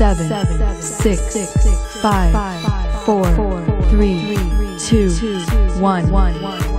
7, 6, 5, 4, 3, 2, 1.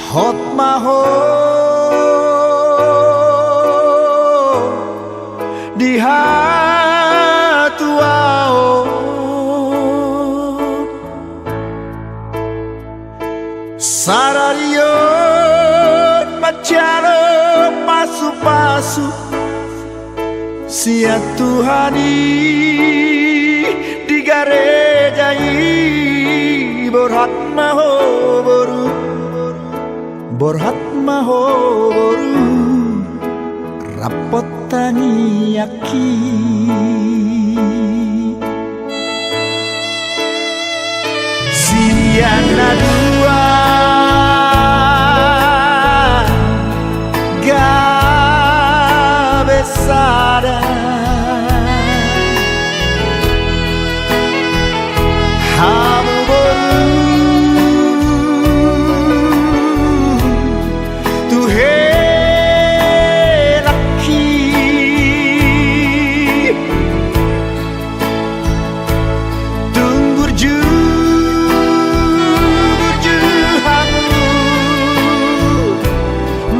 Hot maho diha tuao sararion macaro pasu-pasu sia Tuhani di garejai borhat maho boru borhat maho boru rapot tani aki siana dua gabesada hamu boru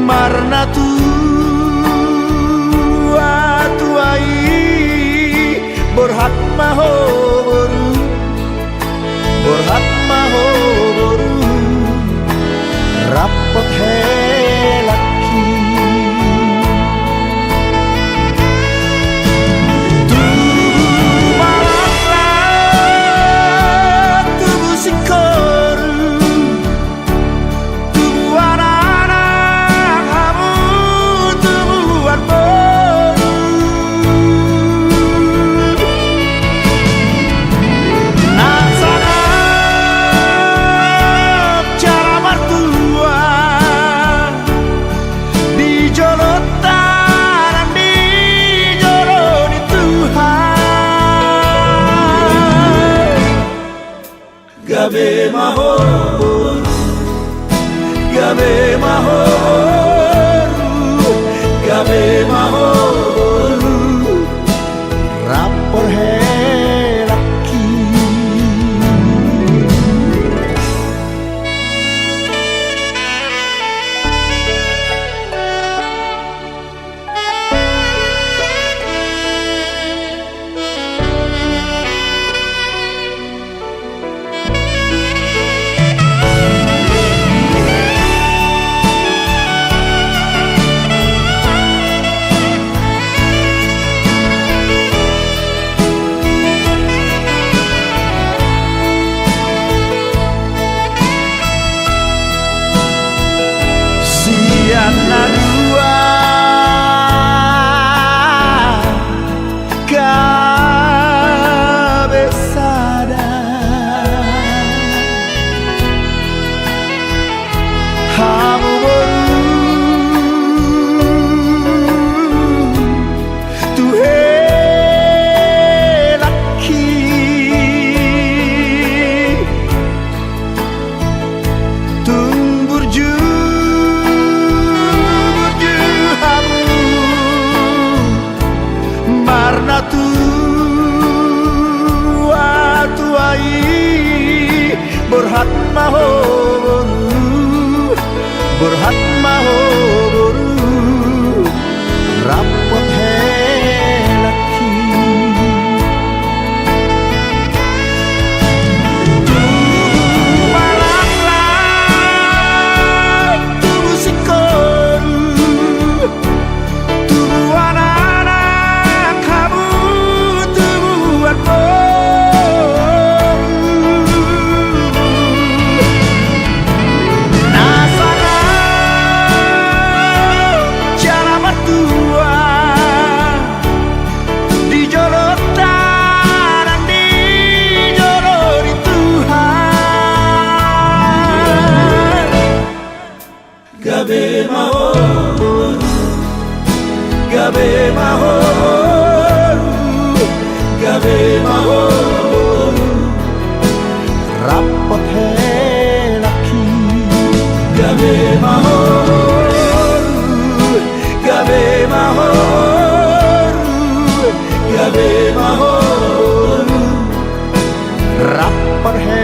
marna tua tuai borhat maho boru borhat maho boru rapot helaki tubuh malaslah tubuh sikoru tubuh gabe maho gabe maho gabe maho rapor helaki mahoboru rapot he laki tu malaklah tu sikoru tu anak kamu tu arpo Gabe mahoru, gabe mahoru, gabe mahoru, rapot he laki. Gabe mahoru, gabe mahoru, gabe mahoru, rapot he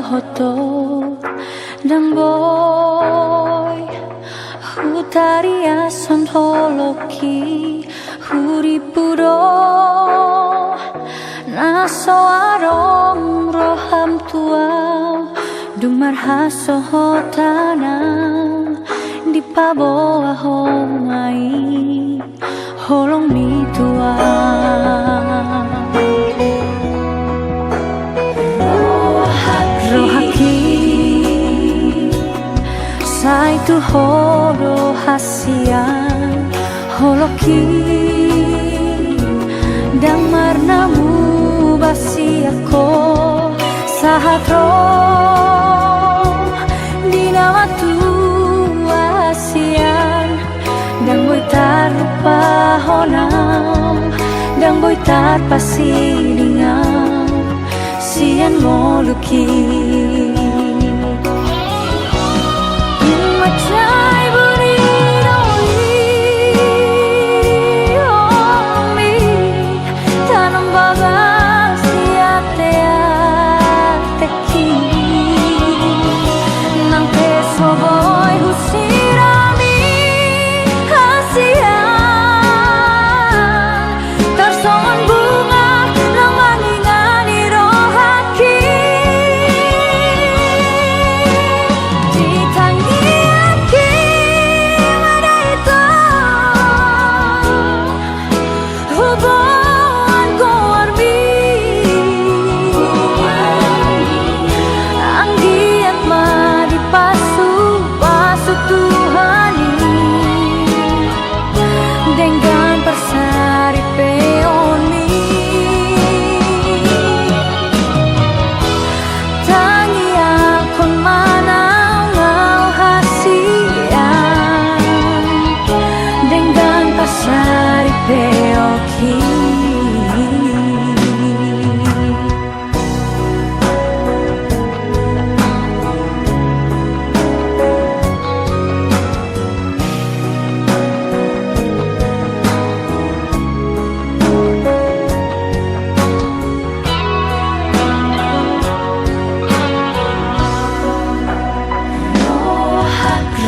hoto dan boy hutaria son holoki huri puro naso arong roham tuau dumar haso hotanam di paboa homai holong mi tuau rohaki sai tu horo hasian holoki dang marnamu basi ako sahatro di nama tu hasian dang boy tarupa honam dang boy tar pasidingan sian mo luki macai buriroi omi tanam bagas siate ateki nang peso boy husirami hasian tersongan bunga nang mangingani rohaki ditangi aki mada itu hubungan gorbi anggiat ma dipasu pasu Tuhani dengan persari peoni tangi akon manau hasian dengan persari peoki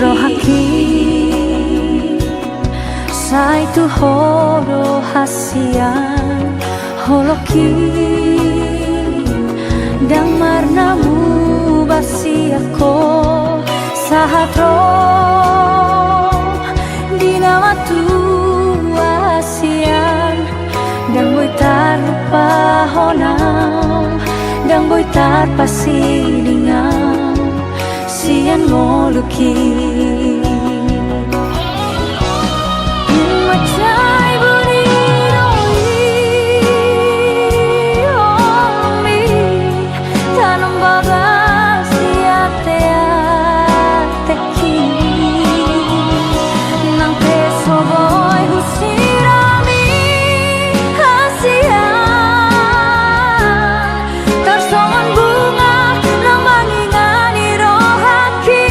rohaki sai tu horo hasian holoki dang marnamu basi ako sahatro di nama tu hasian dang boy tarupa honam dang boy tar pasidingan sian mo luki macai buriroi omi tanam bagas siate ateki nang peso boy husirami hasian tersongan bunga nang mangingani rohaki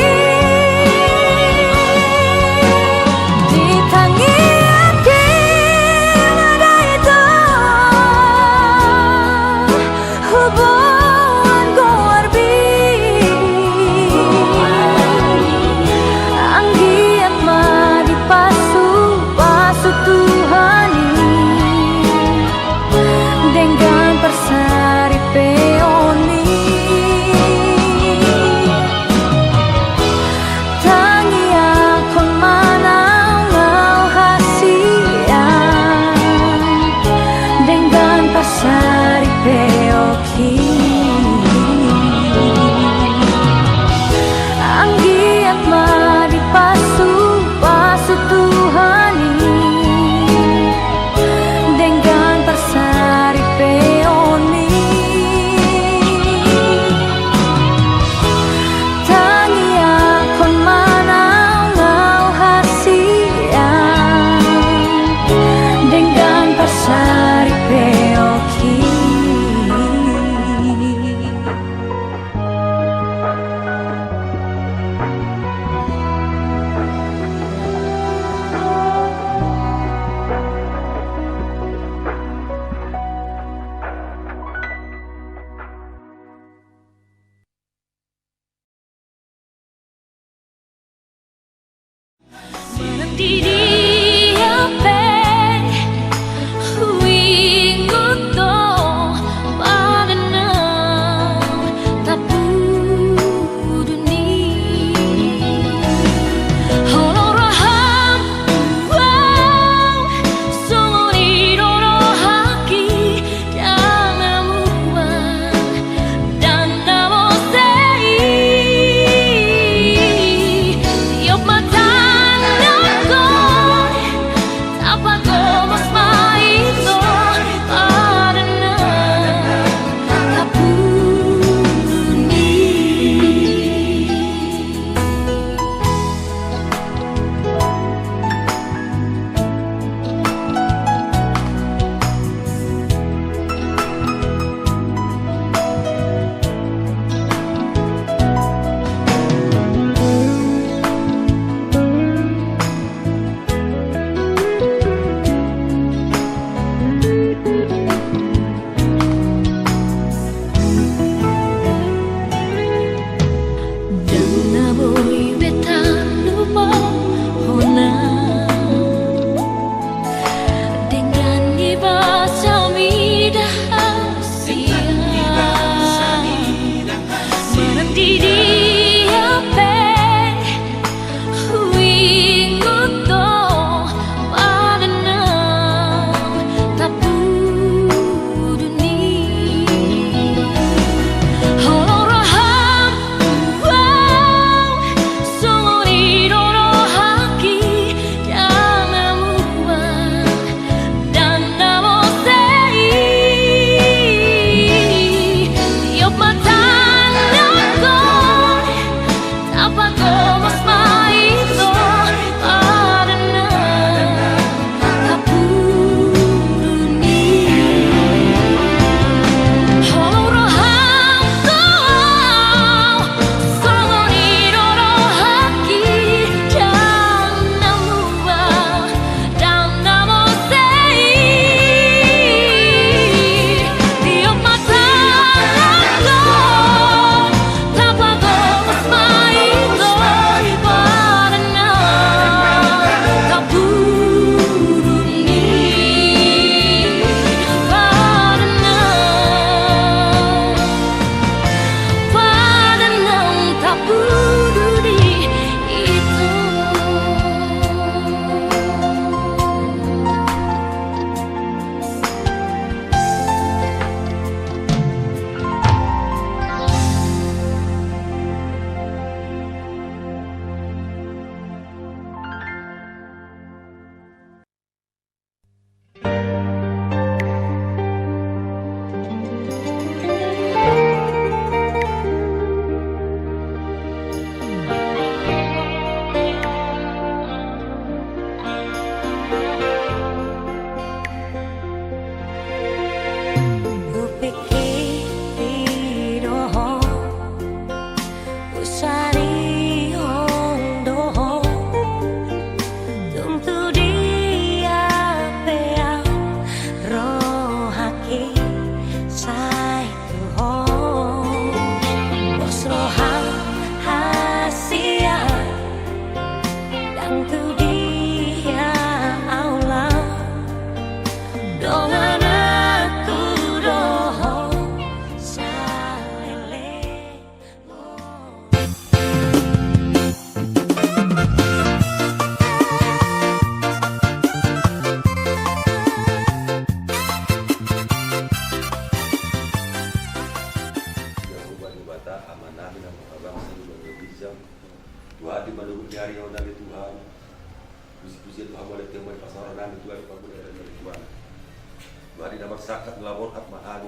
Bari na magsakat nga orhat mahalo.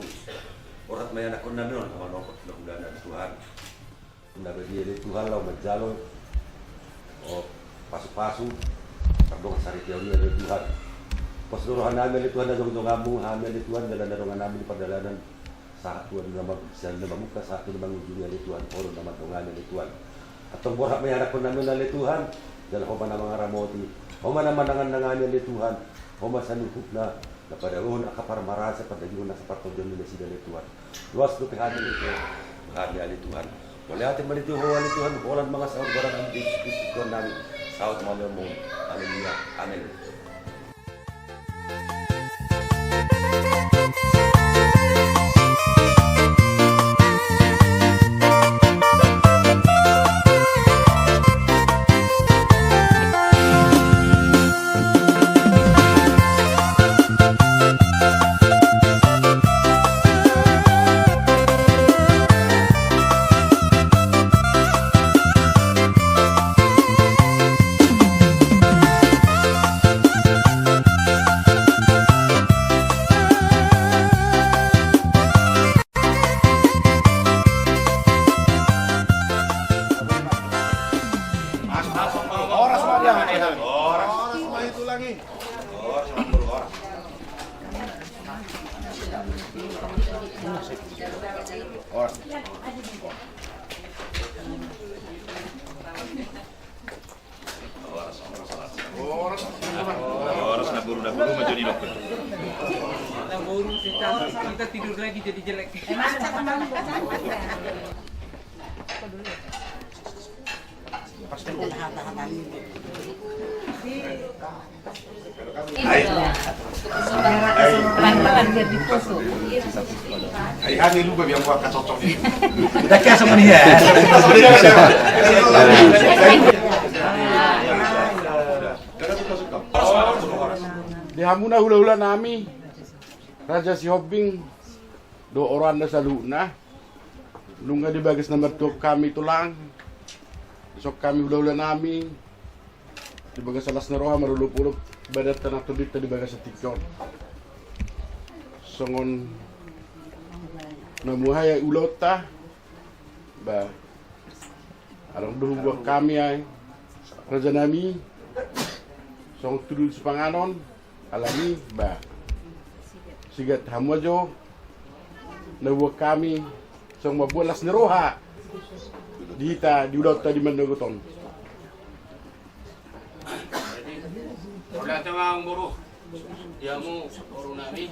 Orhat may anak ko na nun, ang manokot na kundana ng Tuhan. Kung nabadiyali Tuhan law, magjalo. O paso-paso. Pagdong saritiyaw niya ng Tuhan. Pasuruhan namin ni Tuhan na dong among hamin ni Tuhan, dala na rongan namin padalanan sa Tuhan na magsiyan na mamuka sa atin na mangujulia ni Tuhan, oro na matunganin ni Tuhan. At ang orhat may anak ko na nun na ni Tuhan, dala ko man ang mga ramoti. O man naman nangananganin ni Tuhan, o masanuhuk na napadahon akaparmarasa padayon na sa partodyon nila sila ni Tuhan. Luwas do pihani ni Tuhan, pihani ni Tuhan. Wala ating manituhuan ni Tuhan, walang mga saud barang ang Jesus Kristus Tuhan namin. Saud mga mo, haleluya. Tulangi. Oh, sama guru orang. Orang. Orang sana guru maju di dokter. Kita tidur lagi jadi jelek. Pelan-pelan biar ditusuk. Ay, hani lupa biang buat kacocok ini. Kita kaya sama dia. Di hamuna hula-hula nami Raja si Hobing do orang na saluna lunga di bagas nomor 2 kami tulang sok kami hula-hula nami di bagas alas naroha marulupulup badat tanah tubit di bagas tikon songon namuhaya ulota ba arang duhu buah kami ay Raja nami song tudul sepanganon alami ba sigat hamojo nawa kami song mabulas ni roha dihita diulot di mandagoton. Wala tawang buru diamu buru nami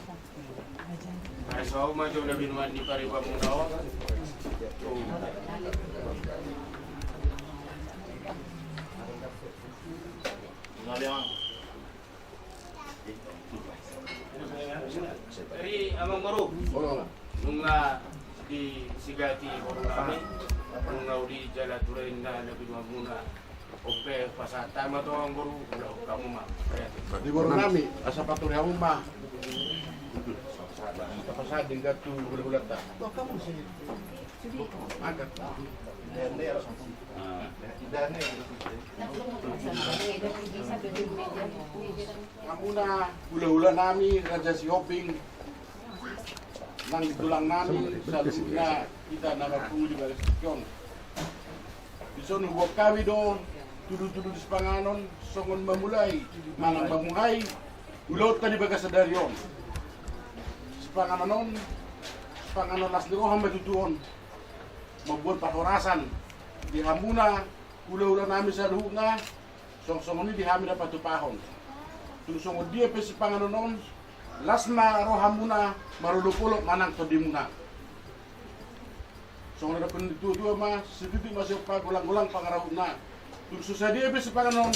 ay saw majo na binuan di pariwa mo daw Dari amang baru nung di sigati buru nami nung di jalan turain na nabinwa muna ope pasata ma to ang buru kamu mah Di boro nami asa patur hamu mah pasading gatu ulat ta agak Kamuna hula-hula nami Raja si Hoping nang tulang nami saluna kita nama di baris tikyon. Biso nubuak kami do tudu-tudu di Sepanganon songon mamulai manang mamuhay ulot ka di bagas sa daryon. Sepanganon las dirohang matutuon mabuon patorasan di hamuna hula-hula nami sa luhunga song-songon ni di hami dapat tupahon. Tusong dia pe Sepanganon lasna rohamuna marulupulok manang to dimuna. Song na kun dua ma sediti masih pa gulang-gulang pangarahuna. Tung susah dia be Sepanganon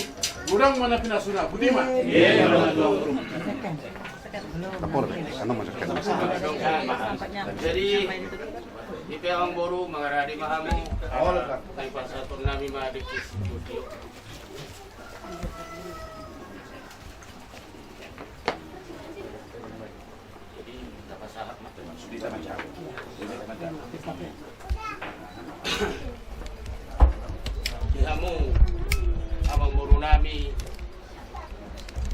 gurang mana pinasuna budima. Iya. Kapor, ano masakit? jadi ipe ang buru mangaradi mahamu tay pasatur nami madikis studio jadi tapasahap mah Bisa macam. dihamu amang buru nami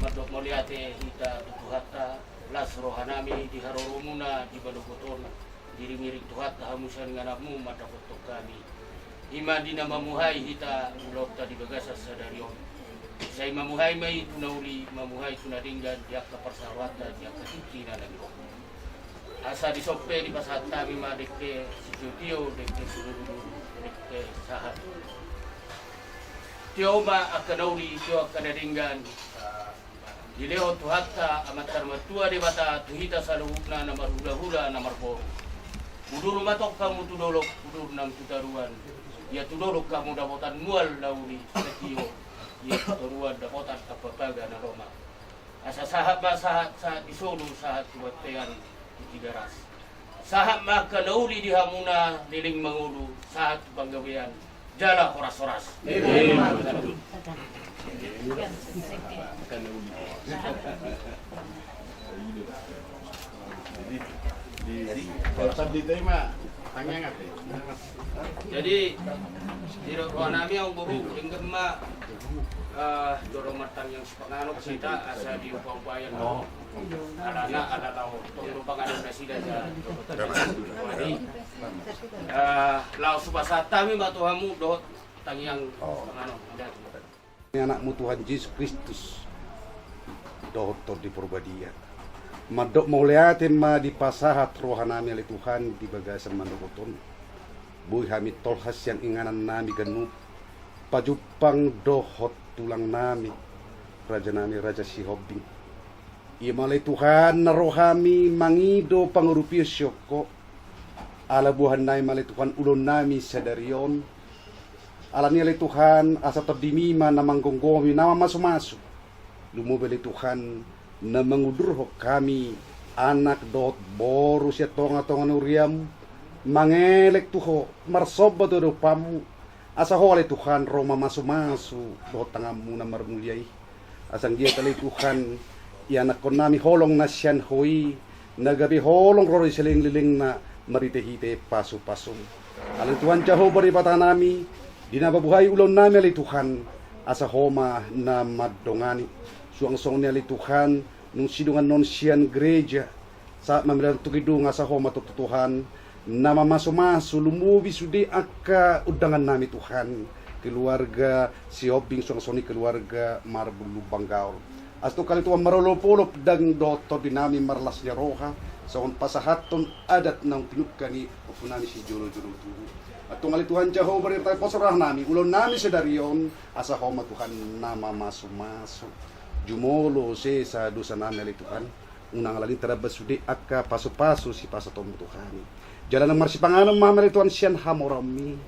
madok moliate hita tutuhatta las rohanami di harorumuna di badukuton diri-ngiring tuhatta hamusan nganapmu madakotok kami ima dina mamuhay hita ulota di bagasa sadaryon say mamuhay may tunauli mamuhay tunadinggan diak ka persawata diak ka tikina nagro asa di sope di pasatami madekke situtio dekke sululu dekke sahat tioma akanauli tio akanadinggan Dileo tuhatta amatar matua de bata tuhita saluhukna namar hula-hula namar boru. Udur matok kamu tudolok udur nam tutaruan. Ya tudolok kamu dapotan mual lauli sekio. Ya turuan dapotan kapapaga na Roma. Asa sahab ma sahat isolu sahat tuwatean itigaras. Sahab ma kanauli di hamuna liling mangulu sahat panggawean. Jala horas-horas. Di tema tangangat Jadi di ruang nami ang buru dengan ma dorong matang yang sepenganuk kita asa di upaya no alana ada tahu tunggu panganan presiden ya jadi lau subasata mi batuhamu do tangyang penganuk Ini anakmu Tuhan Yesus Kristus dohto di Purbadia. Madok mauliatin ma di pasahat rohanami ali Tuhan di bagasan manukoton. Buy hami tolhas yang inganan nami ganup. Pajupang dohot tulang nami. Raja nami Raja Sihobing. Ia malay Tuhan na rohami mangido pangurupiyo syoko. Ala buhan nai malay Tuhan ulon nami sadarion. Ala nilay Tuhan asa terdimima na manggonggomi nama masu-masu. Lumubali Tuhan na mangudurho kami anak dot boru siya tonga-tonga nuriam mangelek tuho marsoba do pamu asa hole Tuhan Roma masu-masu dot tangamu na marmuliay asang dia tali Tuhan ya anak kon nami holong na siyan hoi nagabi holong rori siling-liling na maritehite pasu-pasum alin Tuhan Jehovah di bata nami dinababuhay ulon nami ali Tuhan asa homa na madongani suang-song niya li Tuhan nung sidungan non siyan gereja saat mamilang tukidung asa homa tutuhan na mamaso-maso lumubi sudi aka udangan nami Tuhan keluarga si Obing suang-song ni keluarga Marbulu Banggaul asto kali Tuhan marolopolop dang doto dinami marlas niya roha sa pasahaton adat ng pinukani upunani si Jolo-Jolo tuho at tungali Tuhan Jehovah rin tayo posorah nami ulon nami sa dariyon asa homa Tuhan na mamaso-maso jumolo sa dosa namin ali Tuhan unang alalin tarabas sudi akka paso-paso si pasatom Tuhan jalan ng marsipanganong mama ali Tuhan siyan hamorami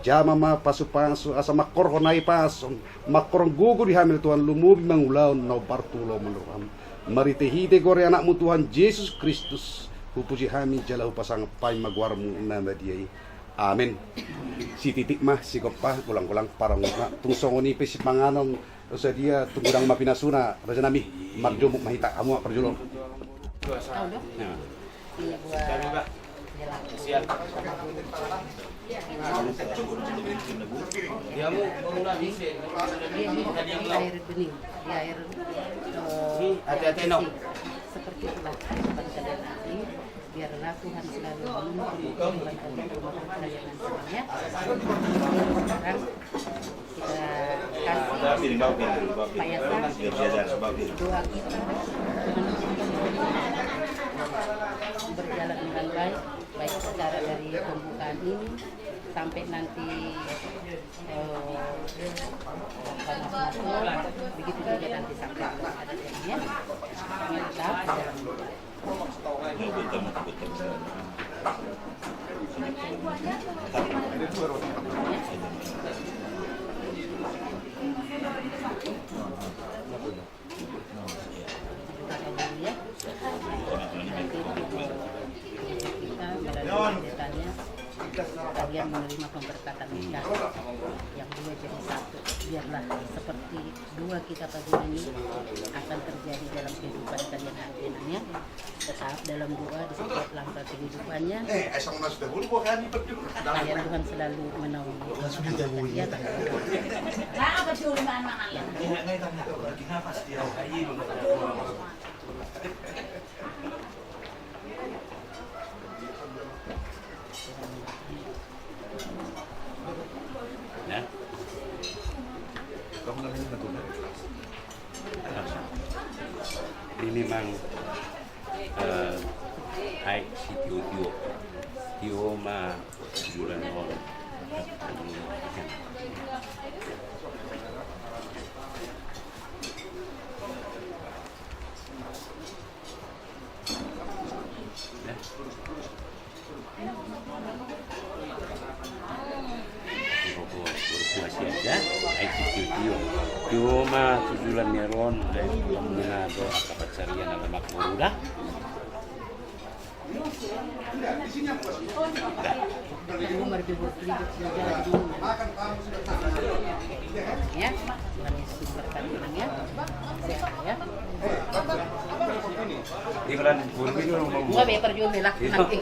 jama ma paso-paso asa makorho na ipason makorong gugo di hamil Tuhan lumubi mangulaw na bartulo manuram maritehide gore anak mo Tuhan Jesus Kristus hupuji hami jalahu pasang pay magwarmu na madiyay amen si titik mah si kopah kulang-kulang parang tungsong ni si panganong sa dia tunggudang mapinasuna raja nami marjumuk mahita amu perjulo Diamu menguna bisa. Air bening, di air Hati-hati no. seperti itulah kehidupan kalian nanti. Biarlah Tuhan selalu menuntun kehidupan kalian semuanya. Sekarang kita kasih payasan doa kita berjalan dengan baik secara dari pembukaan ini sampai nanti begitu juga nanti sampai ada jadinya kalian menerima pemberkatan nikah yang dua jadi satu. Biarlah seperti dua kita pagi ini akan terjadi dalam kehidupan kalian nantinya. Tetap dalam doa di setiap langkah kehidupannya. Kalian Tuhan selalu menaungi. Kalian. Ini memang hai si Tio ma bulan orang Cuma tujuan meron dari menado kapacarian ala makmuruda. Ya, berkatnya ya. Di bulan Juli mau. Gua be perjume lah nanti.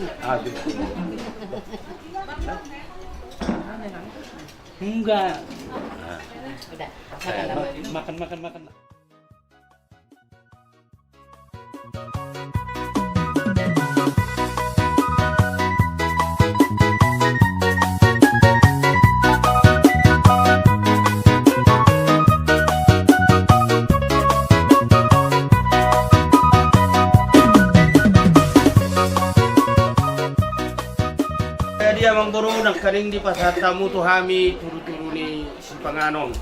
Enggak. Udah, Makan. amang boro nagkaning di pasatamu to hami turu-turu ni si Panganon.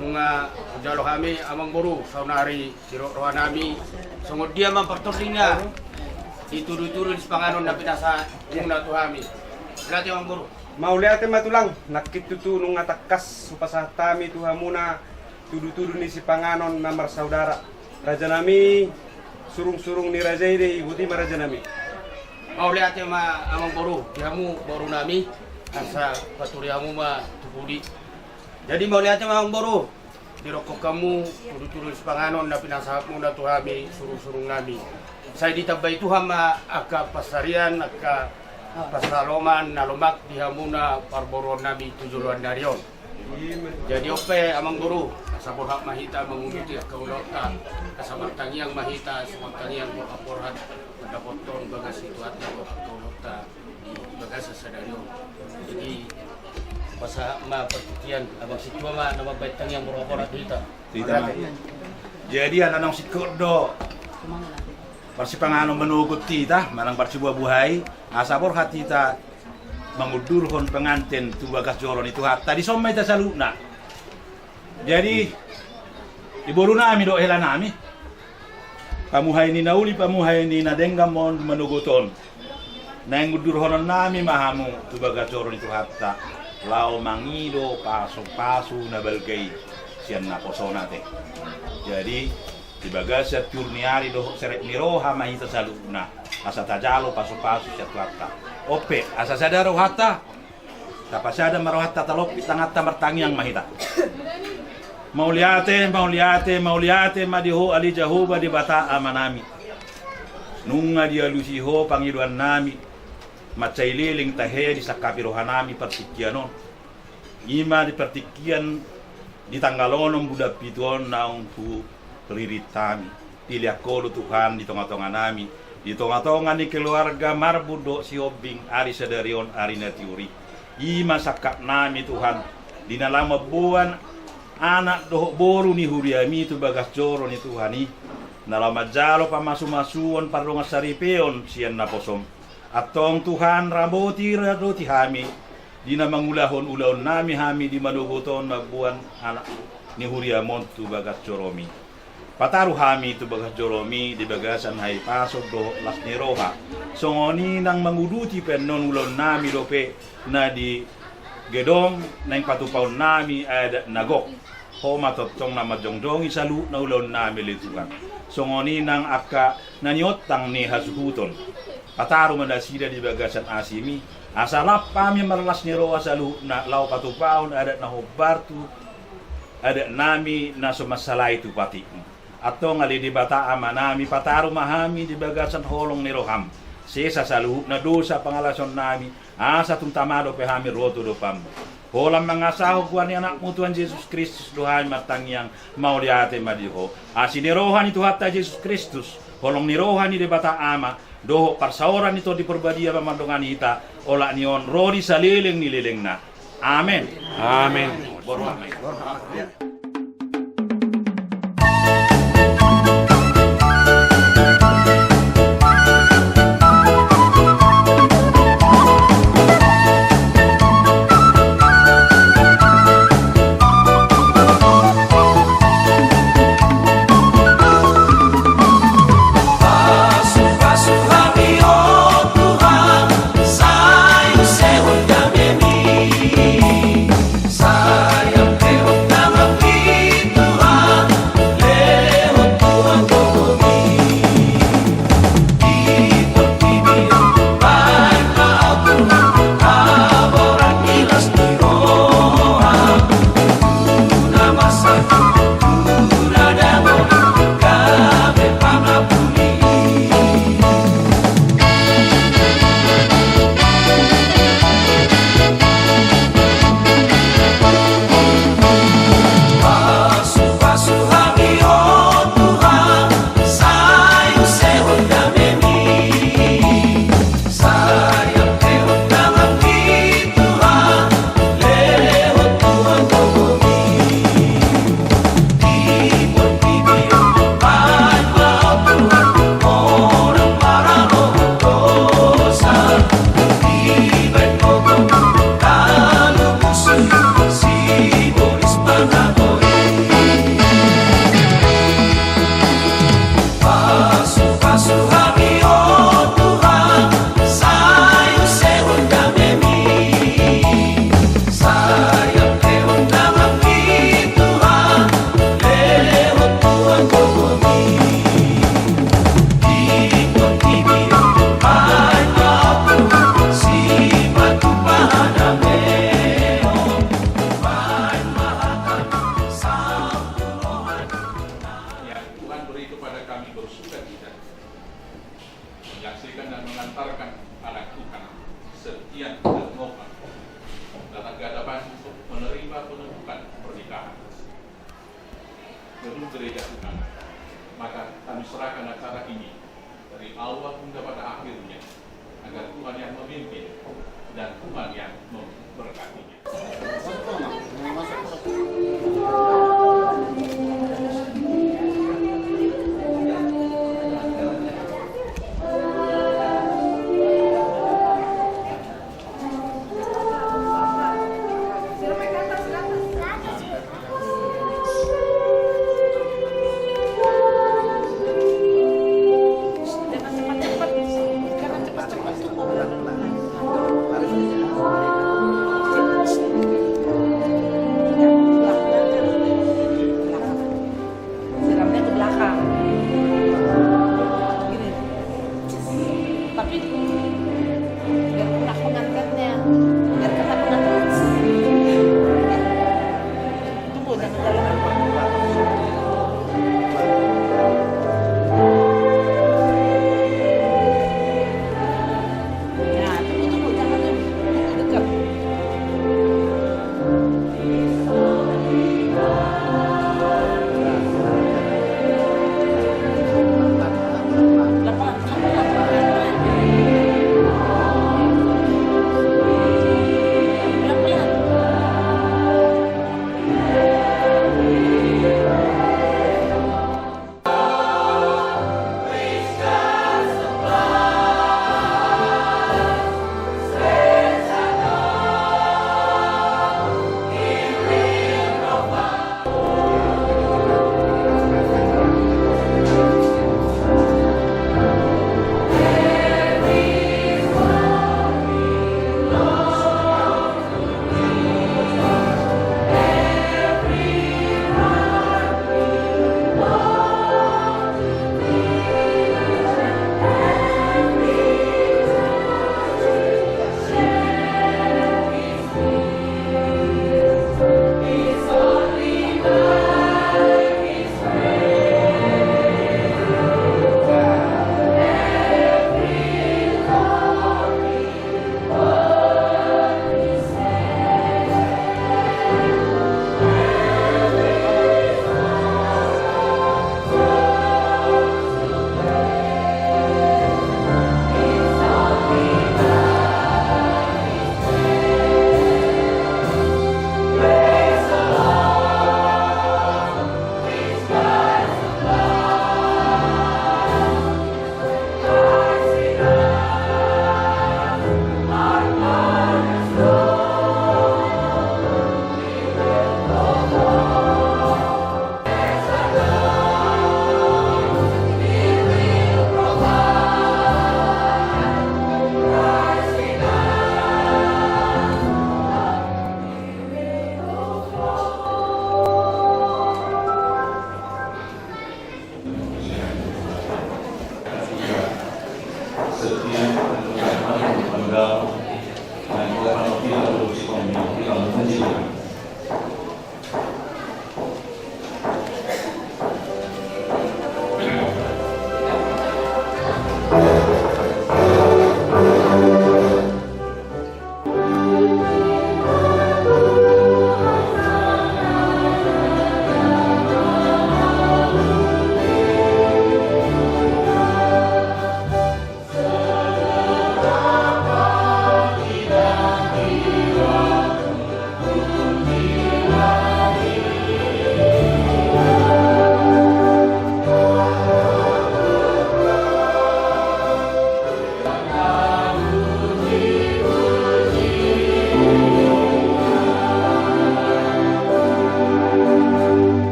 Mga jalo kami amang boro saunari siro-roha nami sungod dia mampertordinga ituru-turu si Panganon na pinasa muna to hami. Berarti amang boro. Mauliate matulang nakitutunong atakas supasatami tuha muna tudu-tudu ni si Panganon namar saudara. Raja nami surung-surung ni raja ide ibuti maraja nami. Mauliate ma amang boro, kamu boro nami asa paturiamu ma tupudi. Jadi mauliate ma amang boro, dirokok kamu tudu-tudu si Panganon na pinasahap muna to hami surung-surung nami. Saya ditabay tuha ma aka pasarian aka pasaloman na lumak dihamuna parboron nami tujuluan darion. Jadi ope amang guru sabor hak mahita mengunuti kaulota kasamartang yang mahita samartang yang aporat pada potong bagas situasi kaulota di bagas sadarion. Jadi masa ma pertikian abang sitwa ma nama baitang yang aporat kita. Jadi anak sikut do Parsi Panganon menugut tita manang parsi buah buhay asabor hati ta mengudurhon pengantin tu bagas joron itu hatta di somai ta saluna. Jadi iboru nami do hela nami pamuhay ni nauli pamuhay ni nadenggamon menuguton nang udurhon nami mahamu tu bagas joron itu hatta lao mangido paso na balgay siyan na posona te. Jadi di bagasya turniari do seret niroha mahita saluna asa tajalo paso-paso siya tuata ope asa sadaro hata tapasada marohata talopi tangata martangiang mahita mauliate madiho ali jahoba di bata amanami nunga dia lusiho pangiduan nami macaililing tahe di sakapirohanami pertikianon ima di pertikian di tanggalonon budak pituon naung pu riritami pilih akolo Tuhan di tengah-tengah nami di tengah-tengah ni keluarga marbudo si obing ari sadarion ari natiuri ima sakap nami Tuhan di nalama buan anak doh boru ni huriami tu bagas joro ni Tuhani nalama jalo pamasu-masuon pardonga saripeon sian naposom atong Tuhan raboti hami di namangulahon ulaon nami hami di manuguton mabuan anak ni huriamon tu bagas joromi pataru hami tu bagas joromi di bagasan hai pasok do las niroha songoni nang manguduti penon ulon nami dope na di gedong nang patupaon nami ada nagok ho matotong na majongdongi salu na ulon nami litukan songoni nang akka nanyotang ni hasuhuton pataru mandasida di bagasan asimi asalap pami marlas niroha salu na lau patupaon ada na hobartu ada nami na sumasalay tu pati atau ngali di bata amanami pataru mahami di bagasan holong ni roham sesa saluhuk na dosa pangalason nami asa tuntamado pehami roto do pam holam mangasaho kuan ni anakmu Tuhan Yesus Kristus dohan matang yang mau liate madiho asini rohani tu hatta Yesus Kristus holong ni rohani di bata ama doho parsaoran itu di perbadia pamandongan ita ola nion rodi saliling ni lilingna amen amen boru amen Sayang keok na kami. Maka kami serahkan acara ini dari awal hingga pada akhirnya, agar Tuhan yang memimpin dan Tuhan yang memberkatinya.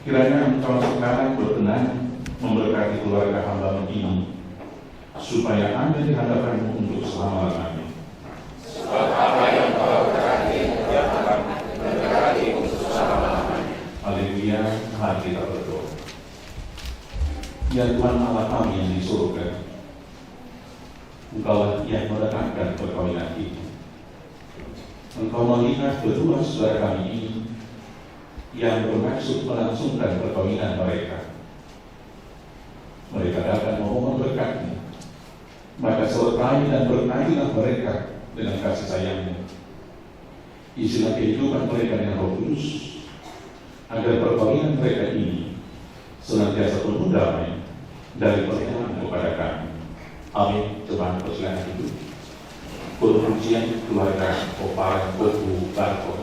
Kiranya engkau sekarang berkenan memberkati keluarga hamba-Mu ini, supaya ada di hadapan-Mu untuk selama-lamanya. Sebab apa yang Kau Ya Tuhan Allah kami yang di surga, Engkaulah yang menetapkan perkawinan itu. Engkau melihat kedua saudara kami ini yang bermaksud melangsungkan perkawinan mereka. Mereka dapat memohon berkat-Mu, maka sertai dan berkatilah mereka dengan kasih sayang-Mu. Isilah kehidupan mereka dengan Roh Kudus, agar perkawinan mereka ini senantiasa penuh damai dari percayaan kepada kami. Amin. Coba persilakan itu. Pujian keluarga Opar Bebu Barko.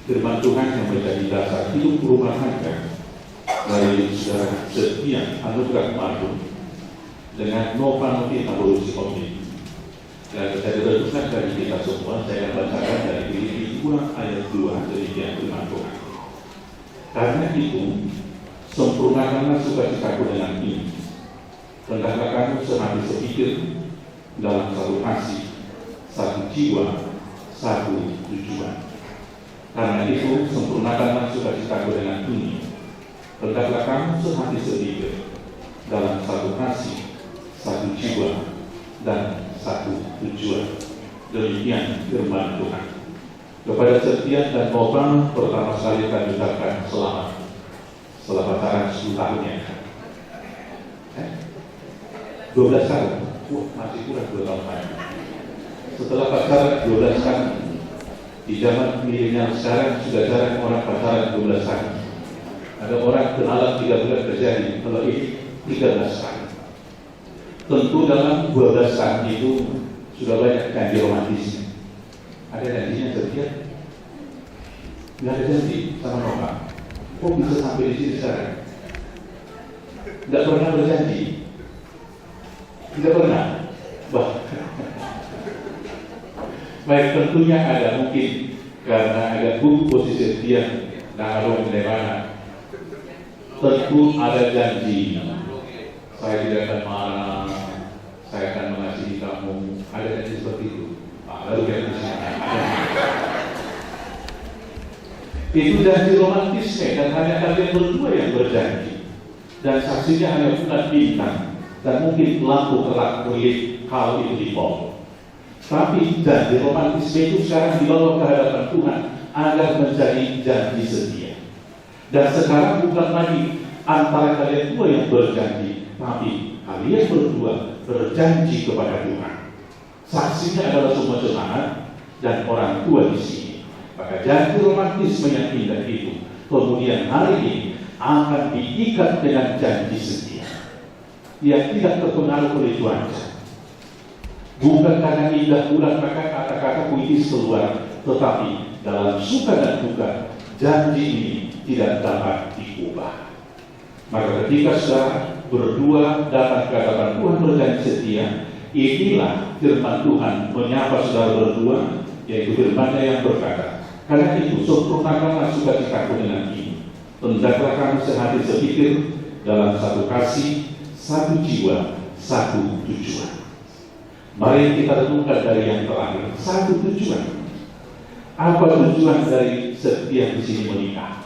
Firman Tuhan yang menjadi dasar hidup rumah tangga dari saudara Setia Anugrah Madu dengan Nova Noti Taburusi Omni. Dan saya renungkan dari kita semua, saya bacakan dari Filipi 2 ayat 2 demikian firman Tuhan. Karena itu, sempurnakanlah sukacitaku dengan ini. Hendaklah kamu sehati sepikir dalam satu kasih, satu jiwa, satu tujuan. Karena itu, sempurnakanlah sukacitaku dengan ini. Hendaklah kamu sehati sepikir dalam satu kasih, satu jiwa, dan satu tujuan. Demikian firman Tuhan. Kepada Setia dan Nova pertama kali kami ucapkan selamat. Setelah pacaran 10 tahunnya. 12 tahun. Masih kurang 2 tahun lagi. Setelah pacaran 12 tahun. Di zaman milenial sekarang sudah jarang orang pacaran 12 tahun. Ada orang kenalan 3 bulan terjadi. Kalau ini 13 tahun. Tentu dalam 12 tahun itu sudah banyak janji romantisnya. Ada janjinya Setia? Nggak ada janji sama Nova. Kok bisa sampai di sini sekarang? Nggak pernah berjanji. Tidak pernah. Baik, tentunya ada mungkin karena ada posisi Setia naruh di mana. Tentu ada janji. Saya tidak akan marah, saya akan mengasihi kamu. Ada janji seperti itu. Lalu yang di sini. Itu janji romantisnya dan hanya kalian berdua yang berjanji. Dan saksinya hanya bukan bintang dan mungkin lampu kelak milik kalau itu di pom. Tapi janji romantisnya itu sekarang dibawa ke hadapan Tuhan agar menjadi janji setia. Dan sekarang bukan lagi antara kalian dua yang berjanji, tapi kalian berdua berjanji kepada Tuhan. Saksinya adalah semua jemaat dan orang tua di sini. Maka janji romantisme yang indah itu kemudian hari ini akan diikat dengan janji setia yang tidak terpengaruh oleh cuaca. Bukan karena indah bulan maka kata-kata puitis keluar, tetapi dalam suka dan duka janji ini tidak dapat diubah. Maka ketika saudara berdua datang ke hadapan Tuhan berjanji setia, inilah firman Tuhan menyapa saudara berdua, yaitu firman-Nya yang berkata, karena itu sempurnakanlah sukacitaku dengan ini. Hendaklah kamu sehati sepikir dalam satu kasih, satu jiwa, satu tujuan. Mari kita renungkan dari yang terakhir, satu tujuan. Apa tujuan dari Setia di sini menikah?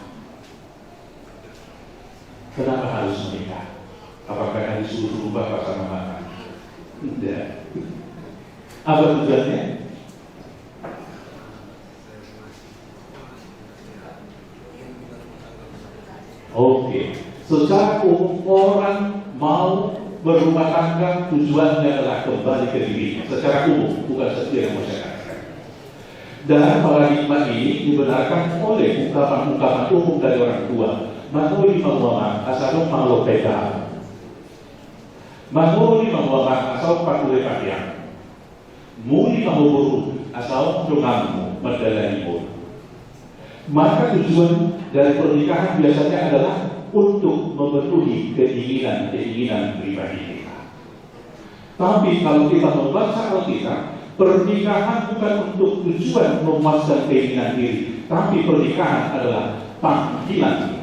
Kenapa harus menikah? Apakah disuruh bapak sama mama? Tidak. Apa tujuannya? Oke. Secara umum orang mau berumah tangga tujuannya adalah kembali ke dirinya. Secara umum, bukan Setia yang masyarakat. Dan paradigma ini dibenarkan oleh ungkapan-ungkapan umum dari orang tua. Manuli mawama asal malo peda. Manuli mawama asal pakule pakaian. Muli mahuburu asal dungamu medalaimu. Maka tujuan dari pernikahan biasanya adalah untuk memenuhi keinginan pribadi kita. Tapi kalau kita membaca Alkitab, pernikahan bukan untuk tujuan memuaskan keinginan diri, tapi pernikahan adalah panggilan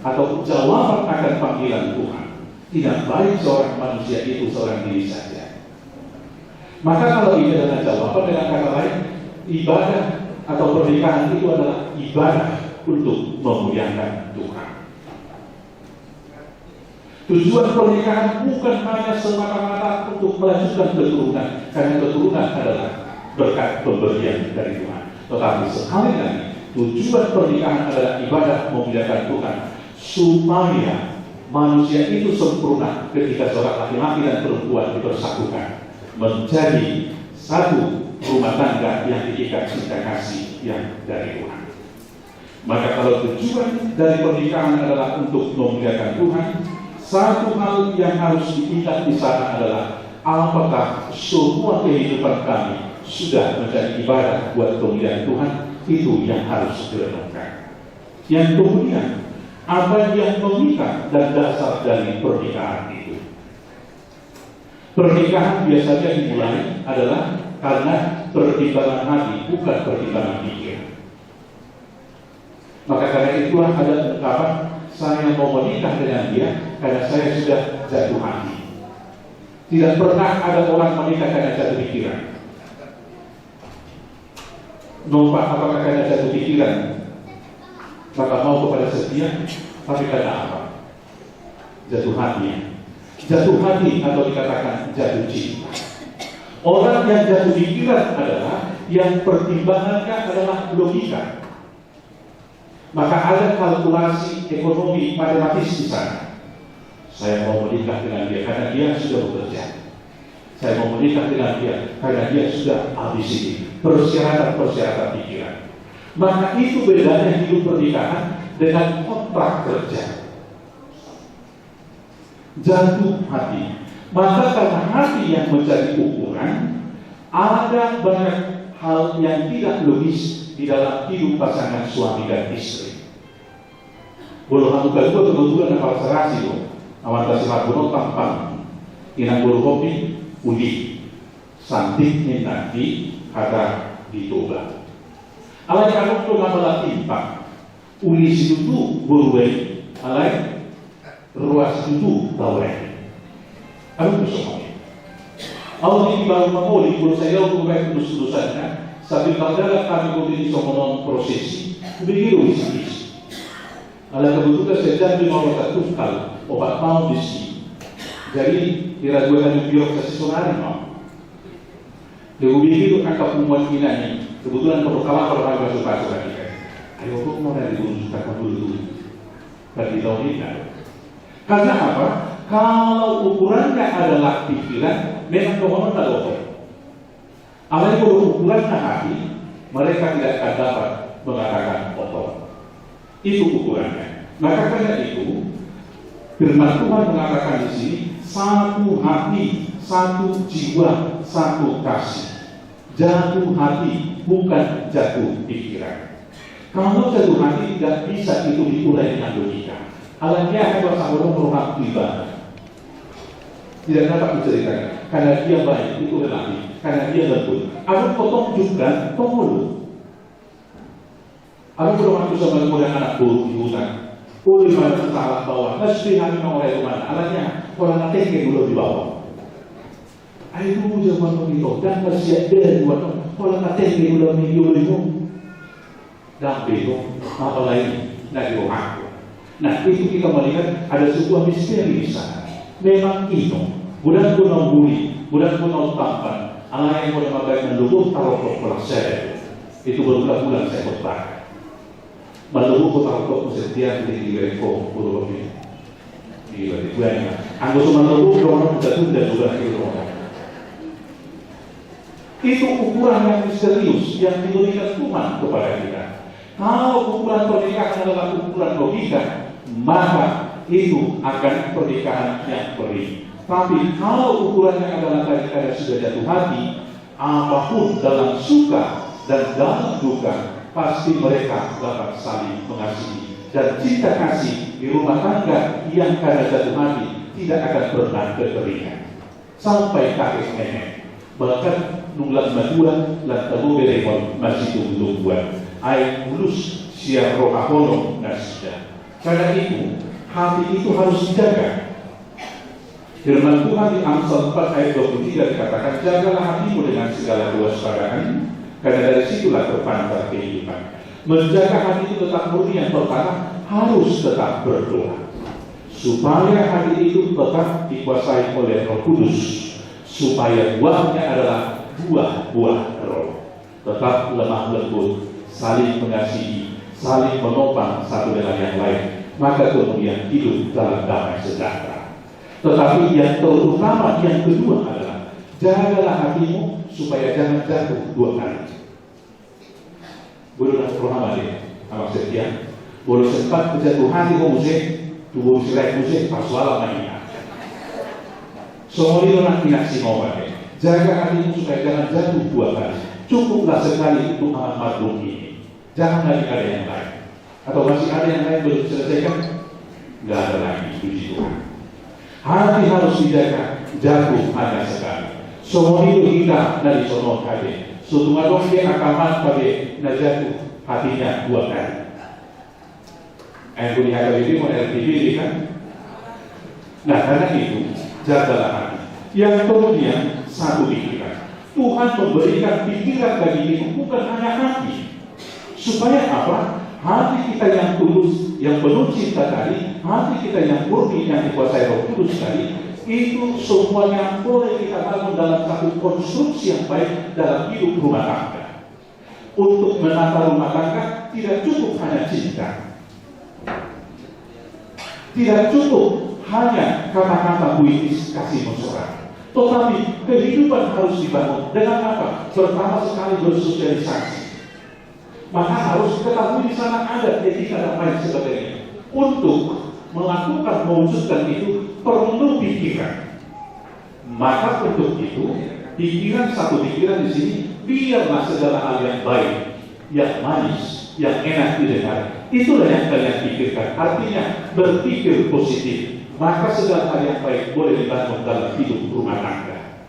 atau jawaban akan panggilan Tuhan. Tidak baik seorang manusia itu seorang diri saja. Maka kalau ini adalah jawaban, dengan kata lain, ibadah atau pernikahan itu adalah ibadah untuk memuliakan Tuhan. Tujuan pernikahan bukan hanya semata-mata untuk melanjutkan keturunan, karena keturunan adalah berkat pemberian dari Tuhan. Tetapi sekali lagi, tujuan pernikahan adalah ibadah memuliakan Tuhan, supaya manusia itu sempurna ketika seorang laki-laki dan perempuan dipersatukan menjadi satu rumah tangga yang diikat cinta kasih yang dari Tuhan. Maka kalau tujuan dari pernikahan adalah untuk memuliakan Tuhan, satu hal yang harus diingat di sana adalah apakah semua kehidupan kami sudah menjadi ibadah buat kemuliaan Tuhan, Itu yang harus direnungkan. Yang kemudian, apa yang mengikat dan dasar dari pernikahan itu? Pernikahan biasanya dimulai adalah karena pertimbangan hati, bukan pertimbangan pikir. Maka karena itulah ada ungkapan, saya mau menikah dengan dia karena saya sudah jatuh hati. Tidak pernah ada orang menikah karena jatuh pikiran. Nompak apakah karena jatuh pikiran, maka mau kepada setia, tapi karena apa? Jatuh hati. Jatuh hati atau dikatakan jatuh cinta. Orang yang jatuh pikiran adalah yang pertimbangannya adalah logika. Maka ada kalkulasi ekonomi matematis di sana. Saya mau menikah dengan dia karena dia sudah bekerja. Saya mau menikah dengan dia karena dia sudah habis ini. Persyaratan-persyaratan pikiran. Maka itu bedanya hidup pernikahan dengan kontrak kerja. Jatuh hati. Maka karena hati yang menjadi ukuran, ada banyak hal yang tidak logis di dalam hidup pasangan suami dan istri. Bolo hatukan itu kebetulan kapal serasi loh. Awan kasih puno tampang. Inang bolo kopi udi. Santik nanti kata ditoba. Alay kanok to namalah timpang. Uli situ borwe. Alay ruas itu tawre. Ano gusto mo? Ako hindi bago mamuli kung sa iyo kung may kudus-kudusan na sabi pagdalat kami ko din sa mga prosesi kumigilo isi-isi. Alam kebetulan saya janji mau tukal obat mau bisi. Jadi diragukan yung birokrasi sonari mo. Dihubigilo ang kapumuan niya. Kebetulan perkalaan kalau kami masuk-masuk lagi. Ayo kok mau dari dulu kita dulu. Bagi tahun ini. Karena apa? Kalau ukurannya adalah pikiran, memang kemohon tak bohong. Apalagi kalau ukurannya hati, mereka tidak akan dapat mengatakan bohong. Itu ukurannya. Maka karena itu, firman Tuhan mengatakan di sini, satu hati, satu jiwa, satu kasih. Jatuh hati, bukan jatuh pikiran. Kalau jatuh hati tidak bisa itu diurai dengan logika. Alangnya kalau sama orang tiba tidak dapat diceritakan karena dia baik itu relatif, karena dia lembut. Aku potong juga tolong. Aku belum waktu sama kemudian anak buruk di hutan. Di mana salah bawah, mesti kami mau oleh mana? Alangnya orang nanti dulu di bawah. Ayo dulu zaman itu dan masih ada dua orang nanti dulu di dulu dan begitu apa lagi nak dirohak. Nah itu kita melihat ada sebuah misteri di sana. Memang itu, bukan punau buli, bukan punau tampan. Allah yang boleh mengatakan melubuh taruh kelas saya. Itu beberapa bulan saya khotbah. Melubuh taruh kesetiaan di Greko, Pulau Kopi. Di Buana. Anggota melubuh orang sudah tunda juga di rumah. Itu ukuran yang misterius yang diberikan Tuhan kepada kita. Kalau ukuran pernikahan adalah ukuran logika, maka itu akan pernikahan yang perih. Tapi kalau ukurannya adalah daripada sudah jatuh hati, apapun dalam suka dan dalam duka, pasti mereka dapat saling mengasihi. Dan cinta kasih di rumah tangga yang karena jatuh hati tidak akan pernah kekeringan. Sampai kakek nenek. Bahkan nunglan madura lan tabu beremon masih tunggu-tungguan. Ay mulus siya rohahono nasda. Karena itu hati itu harus dijaga. Firman Tuhan di Amsal 4 ayat 23 dikatakan, jagalah hatimu dengan segala kewaspadaan, karena dari situlah terpancar kehidupan. Menjaga hati itu tetap murni yang pertama harus tetap berdoa, supaya hati itu tetap dikuasai oleh Roh Kudus, supaya buahnya adalah buah-buah roh. Tetap lemah lembut, saling mengasihi, saling menopang satu dengan yang lain, maka kemudian hidup dalam damai sejahtera. Tetapi yang terutama yang kedua adalah jagalah hatimu supaya jangan jatuh dua kali. Boleh nak program ada, awak setia. Boleh sempat jatuh hati kau musik, tubuh sirai musik persoalan lainnya. Semua itu nanti nak singobat. Jaga hatimu supaya jangan jatuh dua kali. Cukuplah sekali untuk amal mardum ini. Jangan lagi ada yang lain. Atau masih ada yang lain belum diselesaikan? Nggak ada lagi, puji Tuhan. Hati harus dijaga, jatuh hanya sekali. Semua itu kita dari sono kade. Suatu dong dia akaman kade, na jatuh hatinya 2 kali. Yang punya ini mau RTB kan? Nah karena itu jagalah hati. Yang kemudian satu pikiran. Tuhan memberikan pikiran bagi kita bukan hanya hati. Supaya apa? Hati kita yang tulus, yang penuh cinta tadi, hati kita yang murni, yang dikuasai Roh Kudus tadi, itu semuanya boleh kita bangun dalam satu konstruksi yang baik dalam hidup rumah tangga. Untuk menata rumah tangga tidak cukup hanya cinta, tidak cukup hanya kata-kata puitis kasih mesra, tetapi kehidupan harus dibangun dengan apa? Pertama sekali bersosialisasi. Maka harus ketahui di sana ada etika dan lain sebagainya. Untuk melakukan mewujudkan itu perlu pikiran. Maka untuk itu pikiran, satu pikiran di sini, biarlah segala hal yang baik, yang manis, yang enak didengar, itulah yang kalian pikirkan. Artinya berpikir positif. Maka segala hal yang baik boleh dibangun dalam hidup rumah tangga.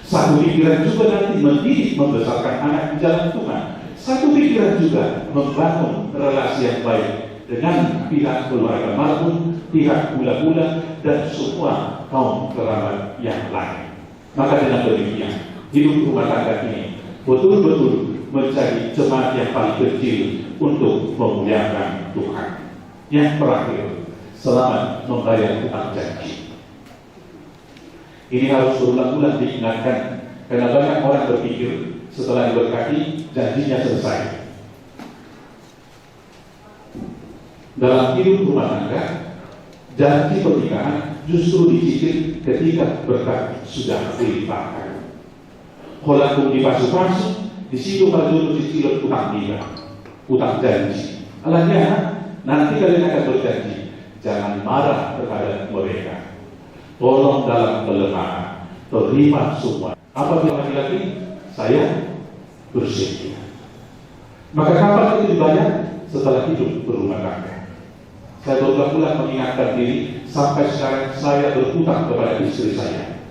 Satu pikiran juga nanti mendidik membesarkan anak di jalan Tuhan. Satu pikiran juga membangun relasi yang baik dengan pihak keluarga marhum, pihak gula-gula, dan semua kaum kerabat yang lain. Maka dengan demikian, hidup rumah tangga ini betul-betul menjadi jemaat yang paling kecil untuk memuliakan Tuhan. Yang terakhir, selamat membayar hutang janji. Ini harus berulang-ulang diingatkan, karena banyak orang berpikir setelah diberkati, janjinya selesai. Dalam hidup rumah tangga, janji pernikahan justru dicicil ketika berkat sudah dilimpahkan. Kolakum dipasu-pasu, di situ baru cicilan utang dia, utang janji. Alahnya, nanti kalian akan berjanji, jangan marah kepada mereka. Tolong dalam kelemahan, terima semua. Apabila laki-laki, saya bersedia. Maka kapan itu dibayar? Setelah hidup berumah tangga. Saya berulang-ulang mengingatkan diri, sampai sekarang saya berhutang kepada istri saya.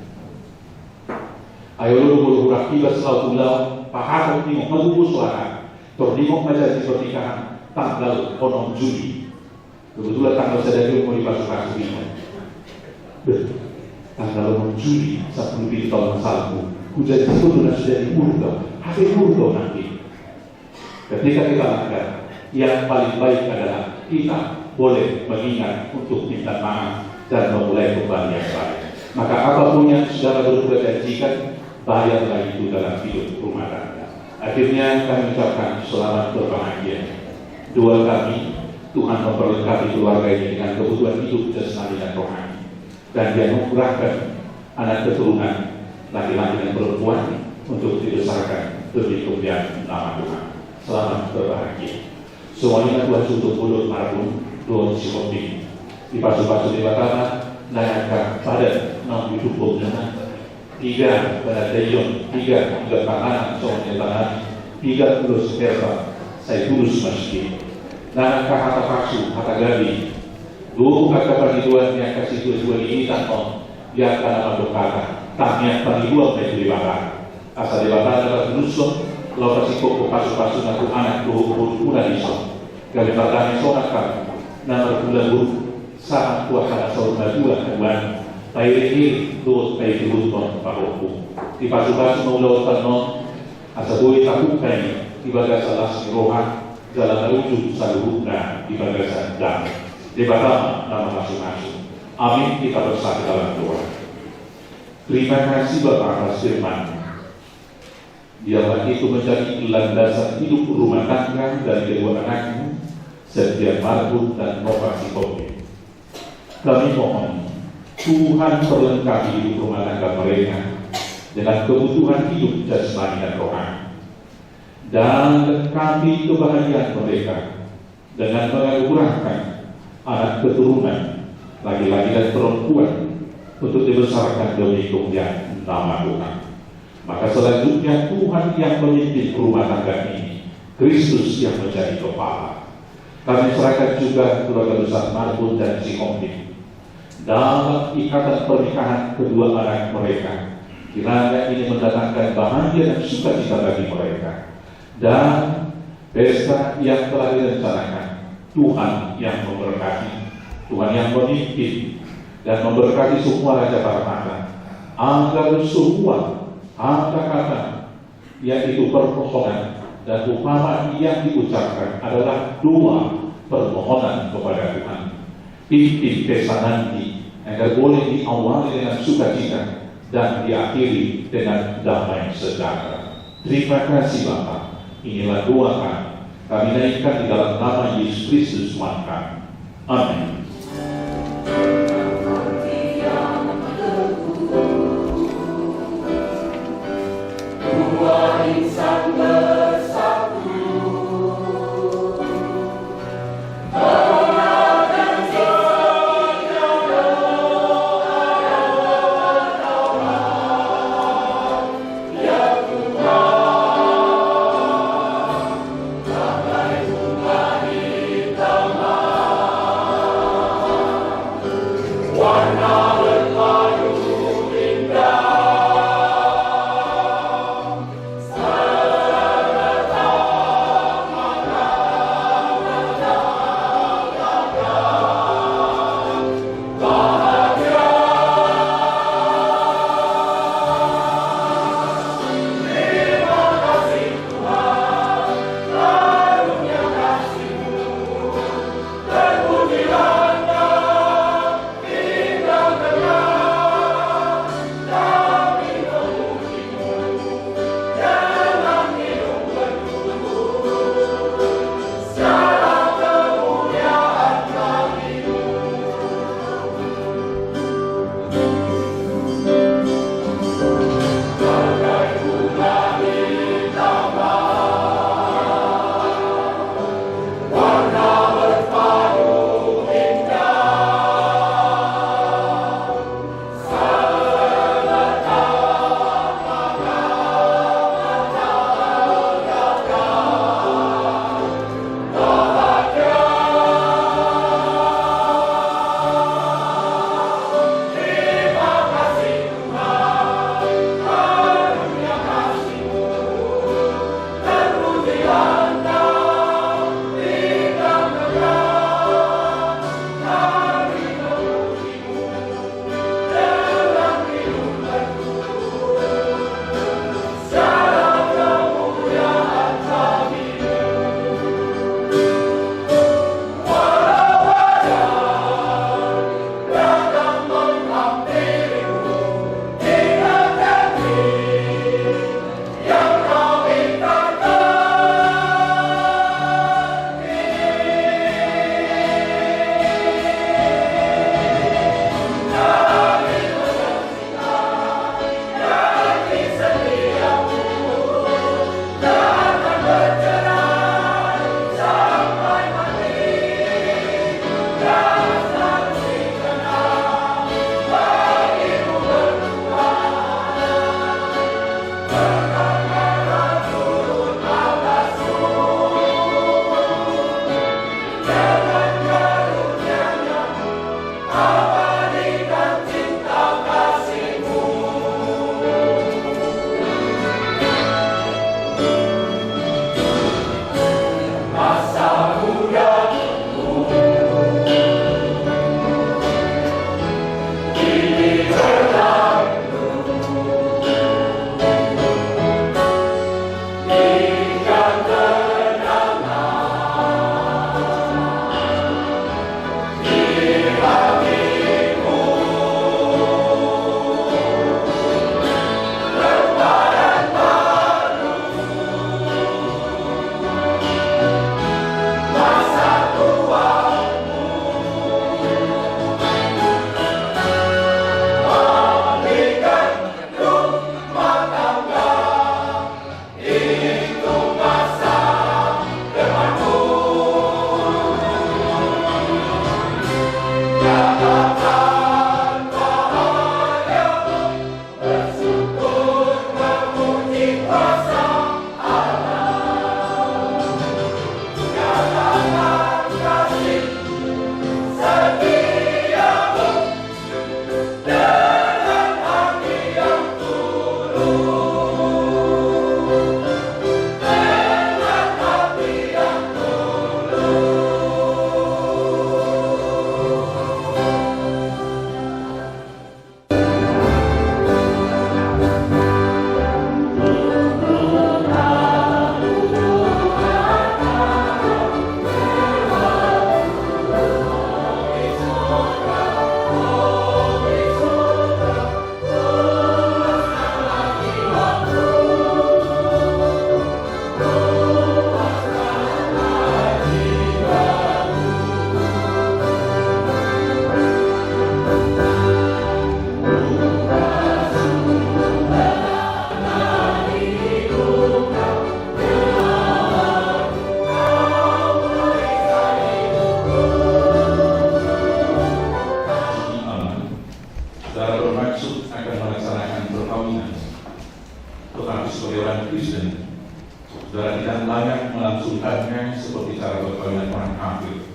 Ayo lu berhutang tiba selalu pulau, pahamu timuk menunggu suara, terdimuk menjadi pernikahan tanggal 6 Juli. Kebetulan tanggal saya mau dipasukan ini. Tanggal 6 Juli, 10 tahun salmu. Hujan itu sudah diurut, hari urut nanti. Ketika kita langgar, yang paling baik adalah kita boleh mengingat untuk minta maaf dan memulai kembali yang baik. Maka apapun yang saudara berdua janjikan, bayarlah itu dalam hidup rumah tangga. Akhirnya kami ucapkan selamat berbahagia. Doa kami, Tuhan memperlengkapi keluarga ini dengan kebutuhan hidup jasmani dan rohani, dan Dia menganugerahkan anak keturunan laki-laki dan perempuan untuk dibesarkan demi kemuliaan nama Tuhan. Selamat berbahagia. Semuanya Tuhan untuk mulut marhum Tuhan si Hopi di pasu-pasu di Batama, naikkan pada 6 hidup dengan 3 pada Dayon, 3 juga tangan soalnya tangan, 3 terus herba saya tulus masjid. Naikkan kata paksu, kata gabi, 2 kata paniduan yang kasih 2 ini tanpa yang akan berkata tanya paniduan dari Batama. Asal di Batama dapat nusuk, lalu kasih kok pasu-pasu ngaku anak tuh iso. Kali pertama sonakan, nama bulan sangat kuat karena saudara 2 kawan. Tairi ini tuh tairi ruton paroku. Di pasu-pasu mau tanong, asal boleh takut kain di bagasan las rohan, jalan menuju saluhna di bagasan dam. Di Batama nama masing-masing. Amin, kita bersatu dalam doa. Terima kasih Bapak atas firman. Biarlah itu menjadi landasan hidup rumah tangga dan kedua anakmu, Setia Marhum dan Nova Sikopi. Kami mohon Tuhan perlengkapi hidup rumah tangga mereka dengan kebutuhan hidup jasmani dan rohani, dan lengkapi kebahagiaan mereka dengan menganugerahkan anak keturunan laki-laki dan perempuan untuk dibesarkan demi kemuliaan nama Tuhan. Maka selanjutnya Tuhan yang memimpin rumah tangga ini Kristus yang menjadi kepala. Kami serahkan juga keluarga besar Marbun dan si Omping dalam ikatan pernikahan kedua anak mereka. Kiranya ini mendatangkan bahagia dan sukacita bagi mereka. Dan pesta yang telah direncanakan, Tuhan yang memberkati, Tuhan yang memimpin dan memberkati semua raja Paramata, agar semua kata-kata yaitu permohonan dan upama yang diucapkan adalah doa permohonan kepada Tuhan. Pimpin pesta nanti agar boleh diawali dengan sukacita dan diakhiri dengan damai sejahtera. Terima kasih Bapa. Inilah doa kami. Kami naikkan di dalam nama Yesus Kristus Tuhan kami. Amin. perkawinan orang kafir.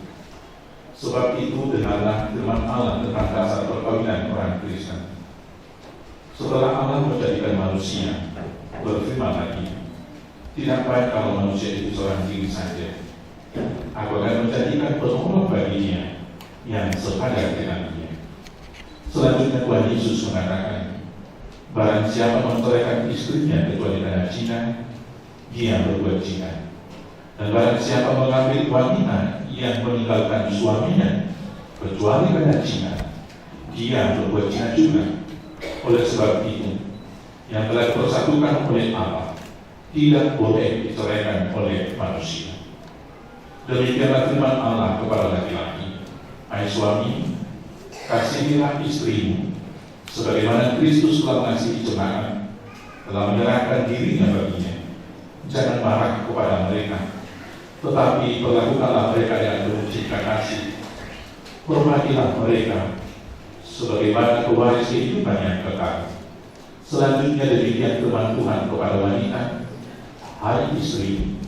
Sebab itu dengarlah firman Allah tentang dasar perkawinan orang Kristen. Setelah Allah menjadikan manusia, berfirman lagi, tidak baik kalau manusia itu seorang diri saja. Aku akan menjadikan penolong baginya yang sepadan dengan dia. Selanjutnya Tuhan Yesus mengatakan, barang siapa menceraikan istrinya kecuali karena zina, dia berbuat zina. Dan barang siapa mengambil wanita yang meninggalkan suaminya kecuali karena zina, dia berbuat zina juga. Oleh sebab itu, yang telah dipersatukan oleh Allah tidak boleh diceraikan oleh manusia. Demikianlah firman Allah kepada laki-laki, hai suami, kasihilah istrimu sebagaimana Kristus telah mengasihi jemaat, telah menyerahkan dirinya baginya. Jangan marah kepada mereka, tetapi perlakukanlah mereka dengan penuh cinta kasih. Hormatilah mereka sebagaimana pewaris kehidupan yang kekal. Selanjutnya demikian firman Tuhan kepada wanita, hai istri,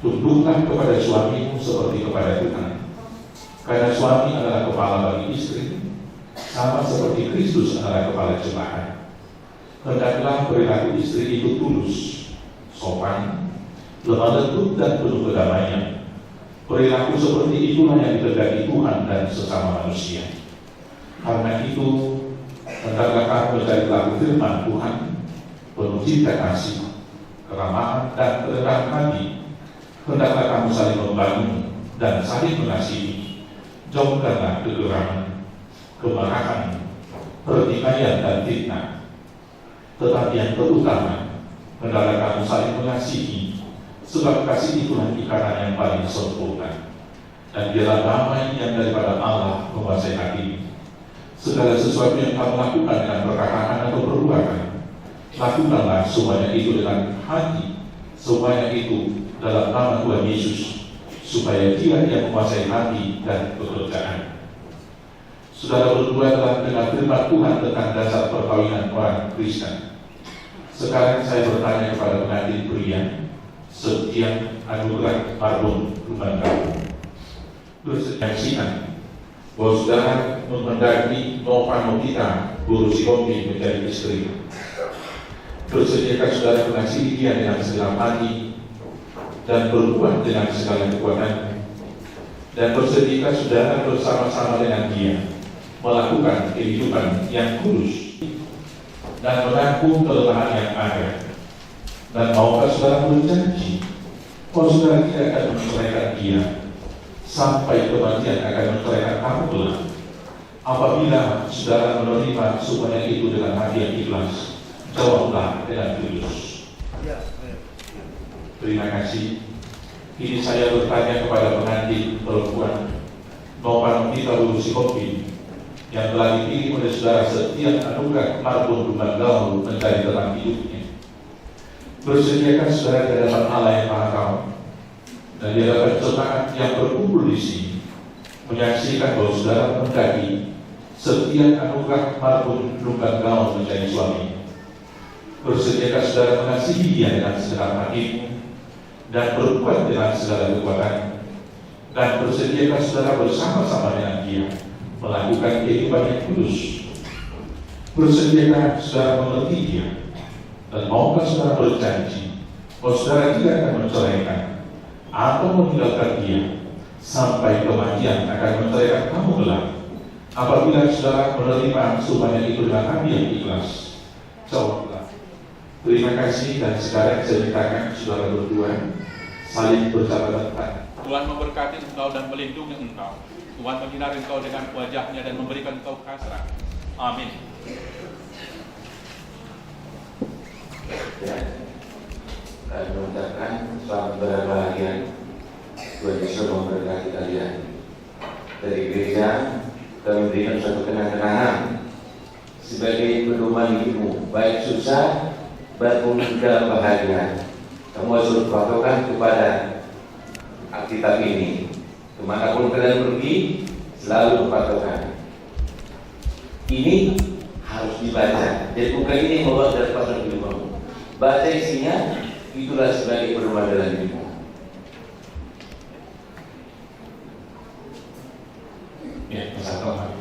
tunduklah kepada suamimu seperti kepada Tuhan. Karena suami adalah kepala bagi istri, sama seperti Kristus adalah kepala jemaat. Hendaklah perilaku istri itu tulus, sopan, lemah lembut dan penuh kedamaian. Perilaku seperti itulah yang dikehendaki Tuhan dan sesama manusia. Karena itu, hendaklah kamu mencari pelaku firman Tuhan, penuh cinta kasih, keramahan dan kerendahan hati. Hendaklah kamu saling membangun dan saling mengasihi. Jauhkanlah kegeraman, kemarahan, pertikaian dan fitnah. Tetapi yang terutama, hendaklah kamu saling mengasihi, sebab kasih itulah ikatan yang paling sempurna. Dan biarlah damai yang daripada Allah menguasai hatimu. Segala sesuatu yang kamu lakukan dengan perkataan atau perbuatan, lakukanlah semuanya itu dengan hati, semuanya itu dalam nama Tuhan Yesus, supaya Dia yang menguasai hati dan pekerjaan. Saudara berdua telah dengar firman Tuhan tentang dasar perkawinan orang Kristen. Sekarang saya bertanya kepada pengantin pria, setiap anugerah pardon rumah kamu, bersaksikan bahwa saudara menghendaki Nova Novita Guru Sikopi menjadi istri. Bersediakah saudara mengasihi dia dengan segenap hati dan berbuat dengan segala kekuatan, dan bersediakah saudara bersama-sama dengan dia melakukan kehidupan yang kudus dan menanggung kelemahan yang ada, dan maukah saudara berjanji bahwa saudara tidak akan menceraikan dia sampai kematian akan menceraikan kamu kelak, apabila saudara menerima semuanya itu dengan hati yang ikhlas? Jawablah dengan tulus. Terima kasih. Ini saya bertanya kepada pengantin perempuan Nova Novita Guru Sikopi yang telah dipilih oleh saudara setiap anugerah pardon rumah gaul mencari teman hidupnya. Bersediakah saudara di hadapan Allah yang Maha Kaum dan di hadapan jemaat yang berkumpul di sini menyaksikan bahwa saudara mendaki setiap anugerah pardon rumah gaul menjadi suami. Bersediakah saudara mengasihi dia dengan segenap hatimu dan berbuat dengan segala kekuatan, dan bersediakah saudara bersama-sama dengan dia melakukan kehidupan yang kudus? Bersediakah saudara mengerti dia, dan maukah saudara berjanji bahwa saudara tidak akan menceraikan atau meninggalkan dia sampai kematian akan menceraikan kamu kelak, apabila saudara menerima semuanya itu dengan hati yang ikhlas? Jawablah. Terima kasih, dan sekarang saya mintakan saudara berdua saling berjabat tangan. Tuhan memberkati engkau dan melindungi engkau. Tuhan menyinari engkau dengan wajahnya dan memberikan engkau kasih. Amin. Kami mengucapkan selamat berbahagia. Tuhan Yesus memberkati kalian. Dari gereja kami berikan suatu kenang-kenangan sebagai pedoman hidupmu, baik susah maupun dalam bahagia. Kamu harus berpatokan kepada Alkitab ini. Kemanapun kalian pergi, selalu berpatokan. Ini harus dibaca. Jadi bukan ini membuat dari pasal hidupmu. Baca isinya, itulah sebagai pedoman dalam hidupmu. Ya, sama-sama.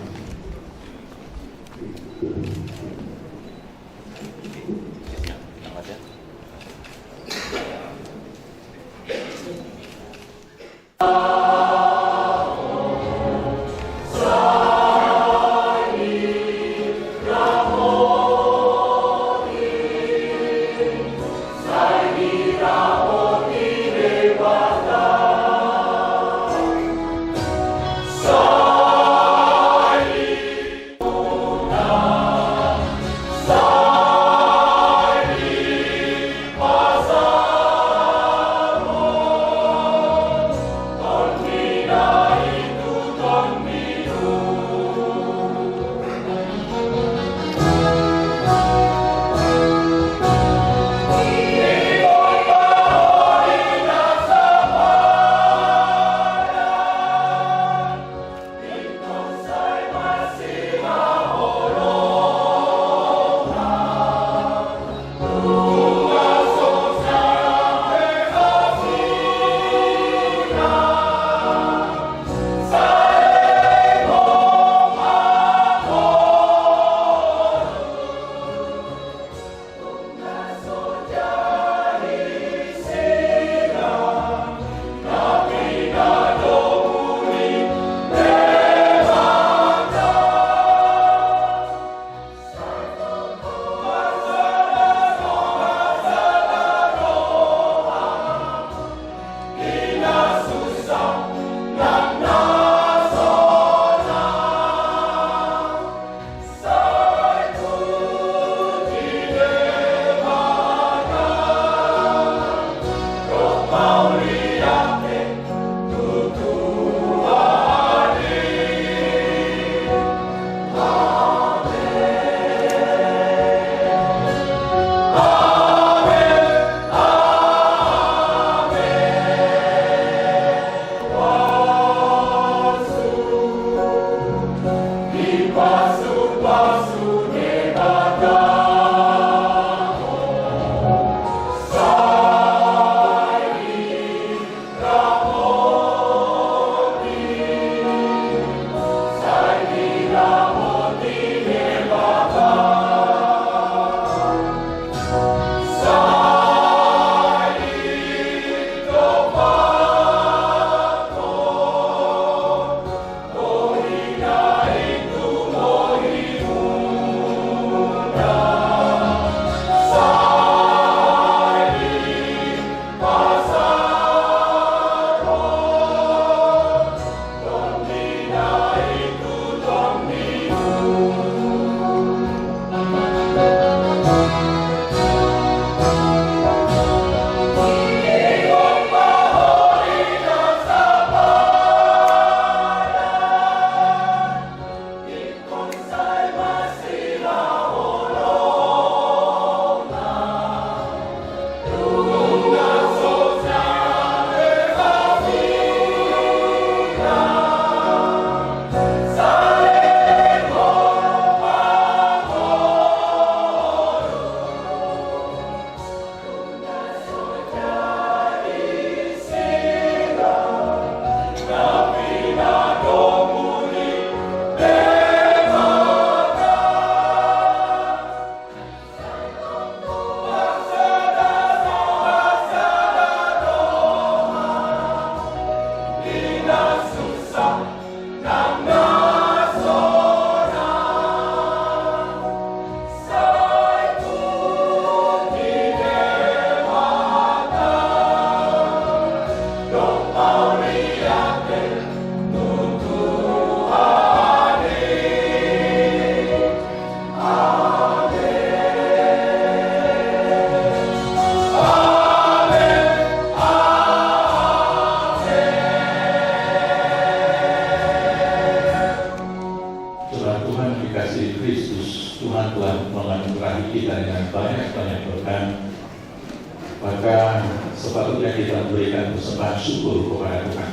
maka sepatutnya kita berikan persembahan syukur kepada Tuhan.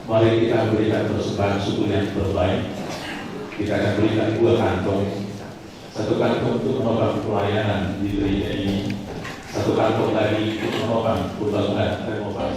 Mari kita berikan persembahan syukur yang terbaik. Kita akan berikan 2 kantong. 1 kantong untuk menopang pelayanan di gereja ini, 1 kantong lagi untuk menopang pembangunan renovasi.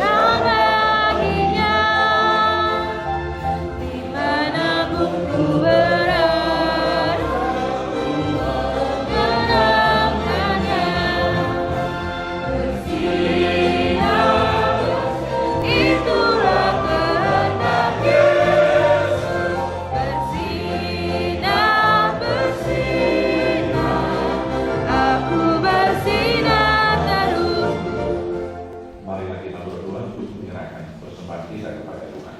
kepada Tuhan.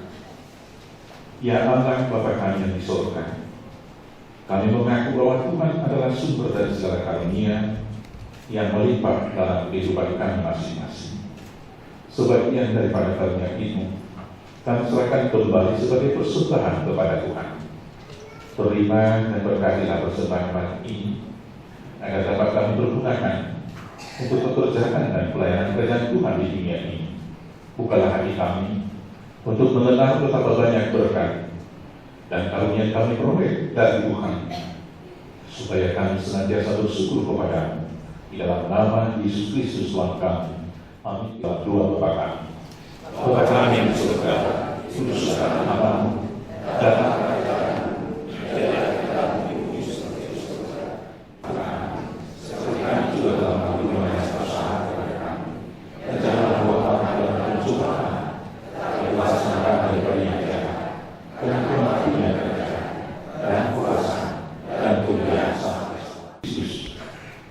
Ya Allah Bapa kami yang di surga, kami mengaku bahwa Tuhan adalah sumber dari segala karunia yang melimpah dalam kehidupan kami masing-masing. Sebagian daripada karunia itu kami serahkan kembali sebagai persembahan kepada Tuhan. Terima dan berkatilah persembahan ini agar dapat kami pergunakan untuk pekerjaan dan pelayanan kerajaan Tuhan di dunia ini. Bukalah hati kami untuk mengenal betapa banyak berkat dan karunia kami peroleh dari Tuhan, supaya kami senantiasa bersyukur kepada-Mu di dalam nama Yesus Kristus Tuhan kami. Amin. Dalam doa Bapa kami. Bapa kami yang di surga, kuduslah nama-Mu, datanglah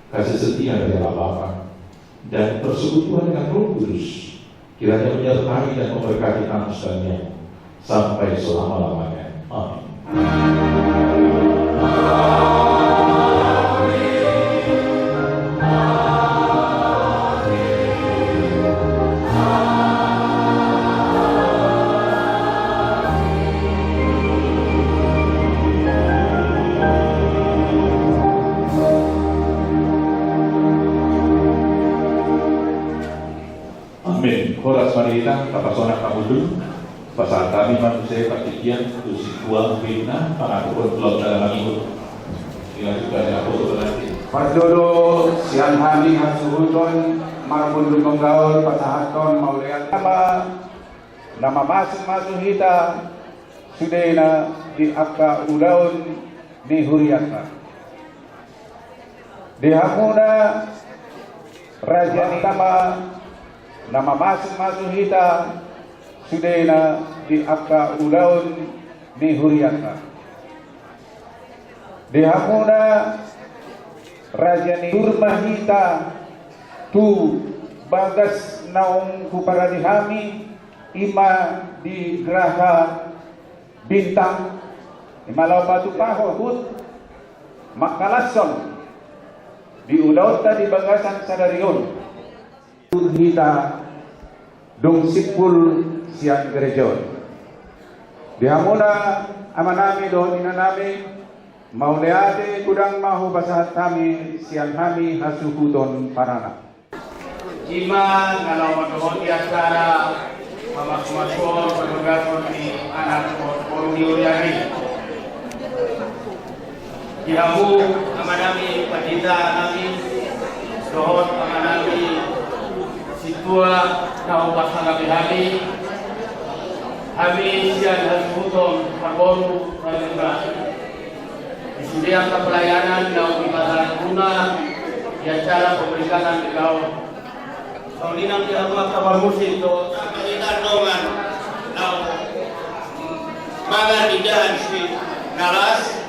kasih setia dari Allah Bapa dan persekutuan dengan Roh Kudus kiranya menyertai dan memberkati kamu sekalian sampai selama-lamanya. Amin. Horas Marita, kapasona kamudu, pasal kami manusia partikian, tusikua, bina, pangakupun pulau dalam minggu. Dengan juga ada foto berarti. Pardodo, siang hari hasuhuton, marpun gaul, pasahaton, maulian. Nama masing-masing kita sudah di akta udaun di huriatna. Di hamuna raja nikama nama masing-masing kita sudah di akta udaun di huriatna. Di hamuna raja ni turmahita tu bagas naung kupara dihami ima di geraha bintang imalau batu pahut makalason di udaun tadi bagasan sadarion kita dong sipul siang gereja. Di hamuna amanami doon inanami mauleate kudang mahu basahat kami siang kami hasuhuton parana. Jima kalau madohon di acara mamak-mamakon penugason di anak forum diuriani. Di hamu amanami padita nami dohon amanami situa kau pasang kami sian hasuhuton parboru rakyat. Disediakan pelayanan dalam ibadah guna di acara pemberitahuan di kau. Kau ini nanti rumah kabar musik tu kita dongan kau magar di jalan si nalas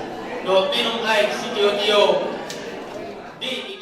do pinum air si tio di